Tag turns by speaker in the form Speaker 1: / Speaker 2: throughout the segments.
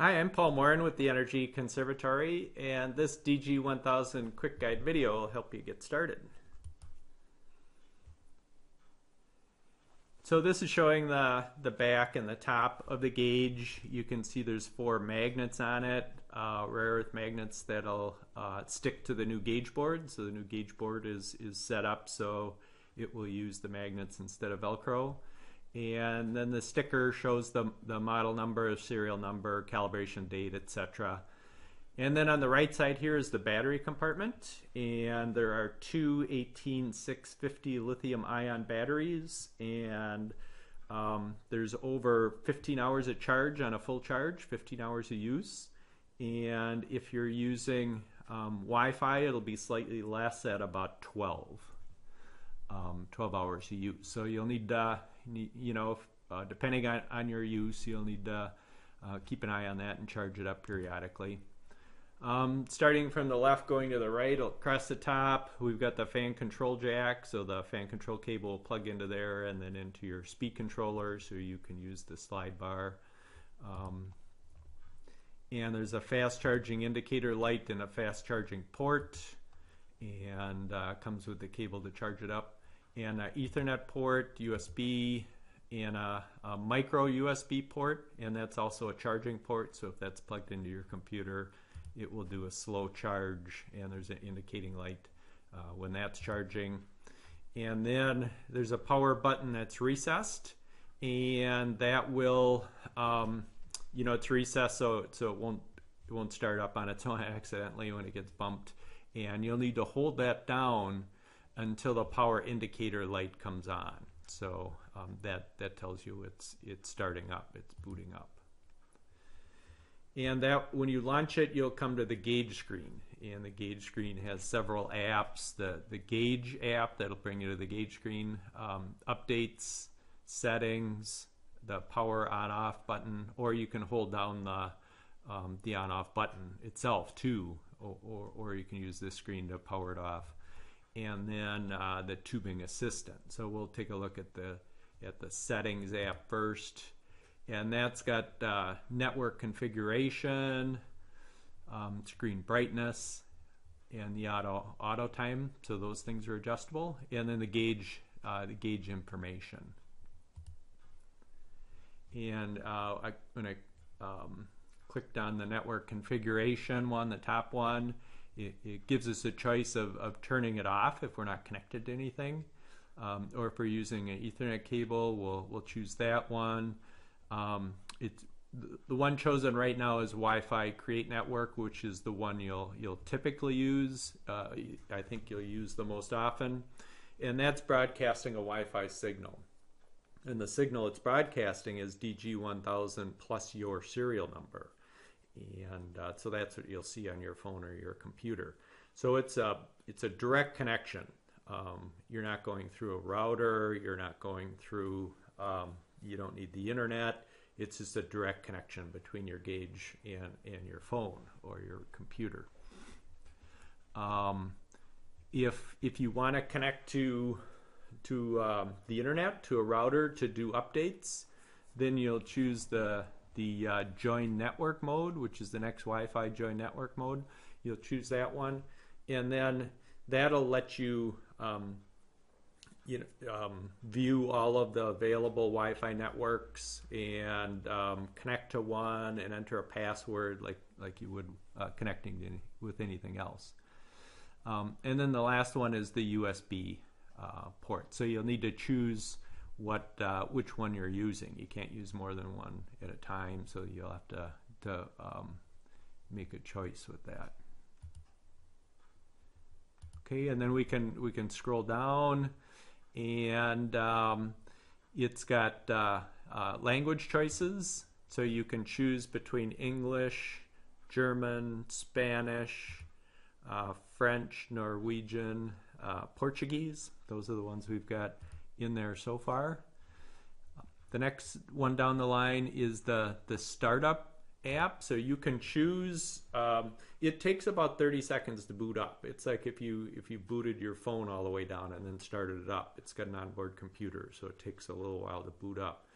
Speaker 1: Hi, I'm Paul Morin with the Energy Conservatory, and this DG1000 quick guide video will help you get started. So this is showing the back and the top of the gauge. You can see there's 4 magnets on it, rare earth magnets that'll stick to the new gauge board. So the new gauge board is set up so it will use the magnets instead of Velcro. And then the sticker shows the model number, serial number, calibration date, etc. And then on the right side here is the battery compartment, and there are two 18650 lithium ion batteries, and there's over 15 hours of charge on a full charge, 15 hours of use. And if you're using Wi-Fi, it'll be slightly less at about 12 hours of use. So you'll need depending on your use, you'll need to keep an eye on that and charge it up periodically. Starting from the left going to the right, across the top, we've got the fan control jack, so the fan control cable will plug into there and then into your speed controller, so you can use the slide bar. And there's a fast charging indicator light and a fast charging port, and comes with the cable to charge it up, and an Ethernet port, USB, and a micro USB port, and that's also a charging port, so if that's plugged into your computer, it will do a slow charge, and there's an indicating light when that's charging. And then there's a power button that's recessed, and that will it's recessed so it won't start up on its own accidentally when it gets bumped, and you'll need to hold that down until the power indicator light comes on. So that tells you it's starting up, it's booting up. And that when you launch it, you'll come to the gauge screen, and the gauge screen has several apps. The gauge app that'll bring you to the gauge screen, updates, settings, the power on-off button, or you can hold down the on-off button itself too, or you can use this screen to power it off. And then the tubing assistant. So we'll take a look at the settings app first, and that's got network configuration, screen brightness, and the auto time. So those things are adjustable, and then the gauge information. And I'm going to click on the network configuration one, the top one. It gives us a choice of turning it off if we're not connected to anything, or if we're using an Ethernet cable, we'll choose that one. The one chosen right now is Wi-Fi Create Network, which is the one you'll typically use. I think you'll use the most often, and that's broadcasting a Wi-Fi signal. And the signal it's broadcasting is DG1000 plus your serial number. And so that's what you'll see on your phone or your computer. So it's a direct connection. You're not going through a router. You're not going through. You don't need the internet. It's just a direct connection between your gauge and your phone or your computer. If you want to connect to the internet, to a router to do updates, then you'll choose the join network mode, which is the next Wi-Fi join network mode. You'll choose that one, and then that'll let you view all of the available Wi-Fi networks and connect to one and enter a password like you would connecting with anything else. And then the last one is the USB port. So you'll need to choose which one you're using. You can't use more than one at a time, so you'll have to make a choice with that. Okay, and then we can scroll down, and it's got language choices, so you can choose between English, German, Spanish, French, Norwegian, Portuguese. Those are the ones we've got in there so far. The next one down the line is the startup app. So you can choose. It takes about 30 seconds to boot up. It's like if you booted your phone all the way down and then started it up. It's got an onboard computer, so it takes a little while to boot up.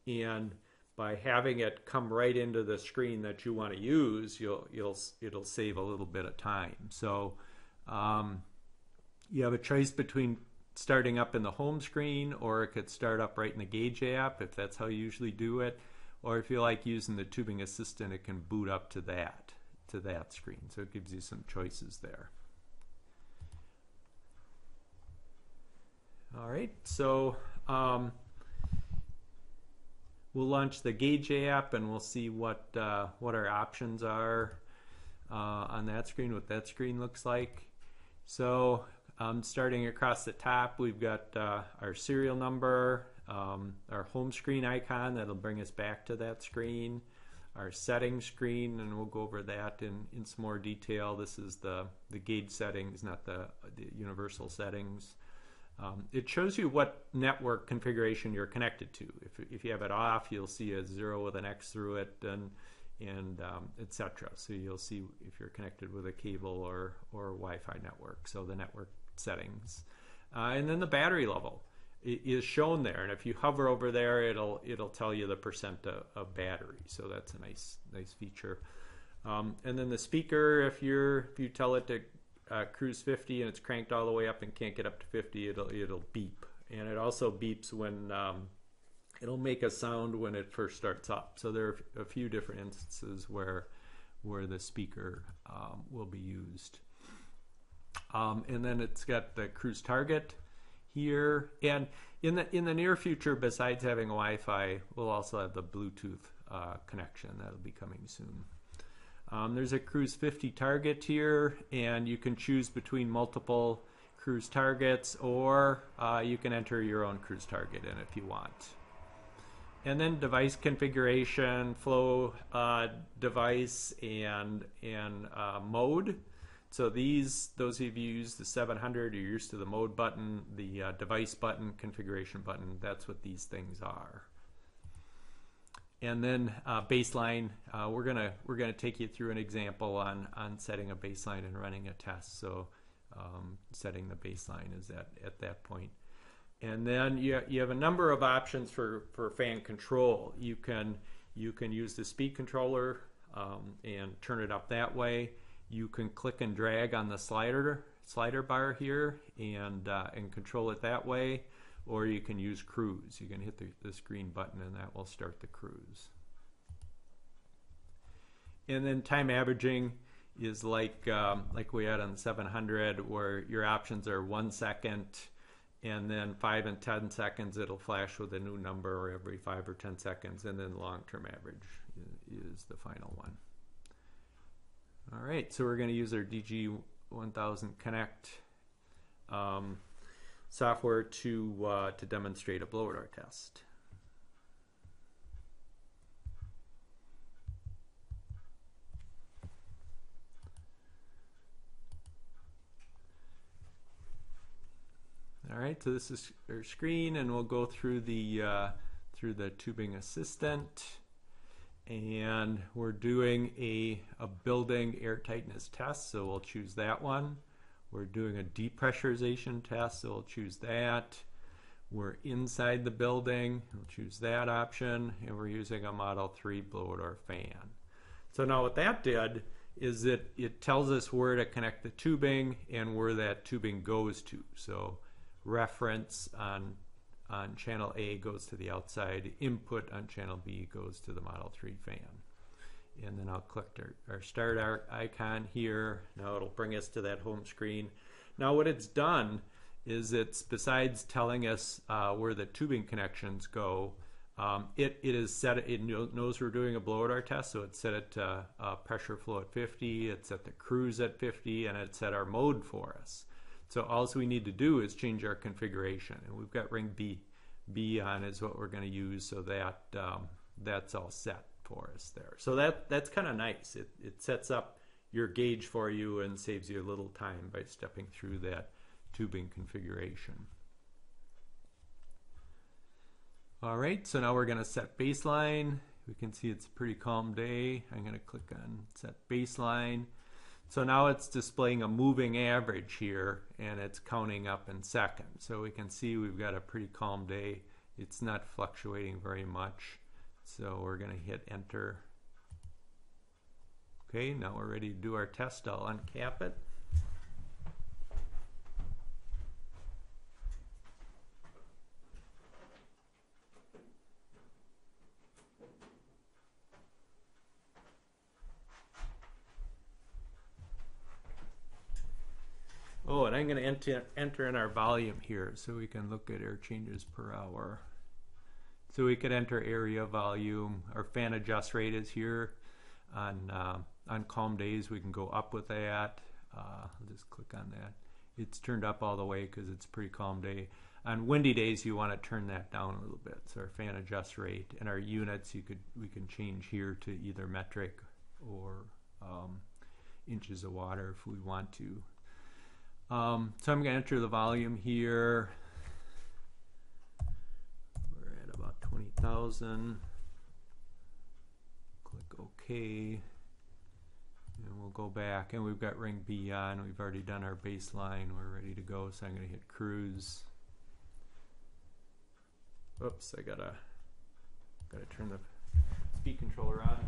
Speaker 1: And by having it come right into the screen that you want to use, it'll save a little bit of time. So you have a choice between starting up in the home screen, or it could start up right in the Gauge app if that's how you usually do it. Or if you like using the tubing assistant, it can boot up to that screen. So it gives you some choices there. All right, so we'll launch the Gauge app and we'll see what our options are on that screen, what that screen looks like. So starting across the top, we've got our serial number, our home screen icon that'll bring us back to that screen, our settings screen, and we'll go over that in some more detail. This is the Gauge settings, not the universal settings. It shows you what network configuration you're connected to. If you have it off, you'll see a 0 with an X through it, and etc. So you'll see if you're connected with a cable or Wi-Fi network. So the network settings, and then the battery level is shown there. And if you hover over there, it'll tell you the percent of battery. So that's a nice feature. And then the speaker, if you tell it to cruise 50 and it's cranked all the way up and can't get up to 50, it'll beep. And it also beeps when it'll make a sound when it first starts up. So there are a few different instances where the speaker will be used. And then it's got the cruise target here. And in the near future, besides having Wi-Fi, we'll also have the Bluetooth connection. That'll be coming soon. There's a cruise 50 target here, and you can choose between multiple cruise targets, or you can enter your own cruise target in if you want. And then device configuration, flow device, and mode. So those of you use the 700, you're used to the mode button, the device button, configuration button. That's what these things are. And then baseline, we're gonna take you through an example on setting a baseline and running a test. So setting the baseline is at that point. And then you have a number of options for fan control. You can use the speed controller and turn it up that way. You can click and drag on the slider bar here and control it that way. Or you can use cruise. You can hit this green button and that will start the cruise. And then time averaging is like we had on the 700, where your options are 1 second, and then 5 and 10 seconds it'll flash with a new number every 5 or 10 seconds, and then long-term average is the final one. All right, so we're going to use our DG1000 Connect software to demonstrate a blower door test. All right, so this is our screen, and we'll go through the tubing assistant, and we're doing a building air tightness test, so we'll choose that one. We're doing a depressurization test, so we'll choose that. We're inside the building, we'll choose that option, and we're using a Model 3 blower door fan. So now what that did is it tells us where to connect the tubing and where that tubing goes to. So reference on channel A goes to the outside, input on channel B goes to the Model 3 fan. And then I'll click our start icon here. Now it'll bring us to that home screen. Now what it's done is it's, besides telling us where the tubing connections go, it knows we're doing a blower door test, so it set it to pressure flow at 50, it's set the cruise at 50, and it's set our mode for us. So all we need to do is change our configuration, and we've got ring B on is what we're going to use, so that that's all set for us there. So that's kind of nice. It sets up your gauge for you and saves you a little time by stepping through that tubing configuration. All right, so now we're going to set baseline. We can see it's a pretty calm day. I'm going to click on set baseline. So now it's displaying a moving average here, and it's counting up in seconds. So we can see we've got a pretty calm day. It's not fluctuating very much. So we're going to hit enter. Okay, now we're ready to do our test. I'll uncap it. Oh, and I'm going to enter in our volume here so we can look at air changes per hour. So we could enter area volume. Our fan adjust rate is here. On calm days, we can go up with that. I'll just click on that. It's turned up all the way because it's a pretty calm day. On windy days, you want to turn that down a little bit. So our fan adjust rate and our units, we can change here to either metric or inches of water if we want to. So I'm going to enter the volume here. We're at about 20,000. Click OK. And we'll go back, and we've got ring B on. We've already done our baseline. We're ready to go. So I'm going to hit cruise. Oops, I gotta turn the speed controller on.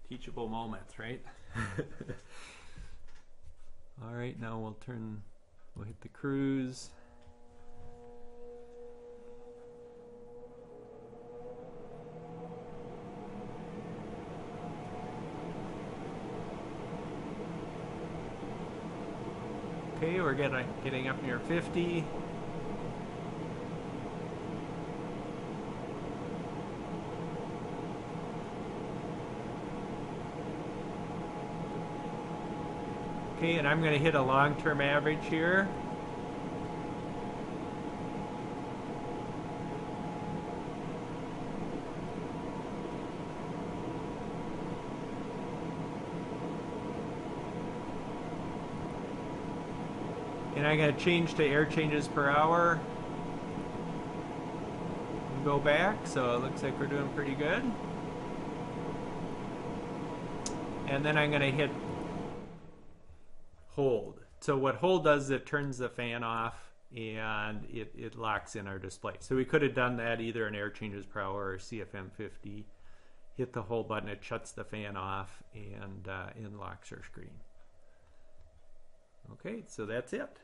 Speaker 1: Teachable moments, right? All right, now we'll hit the cruise. Okay, we're getting up near 50. Okay, and I'm going to hit a long-term average here. And I'm going to change to air changes per hour. And go back, so it looks like we're doing pretty good. And then I'm going to hit hold. So what hold does is it turns the fan off and it locks in our display. So we could have done that either in air changes per hour or CFM 50. Hit the hold button, it shuts the fan off and locks our screen. Okay, so that's it.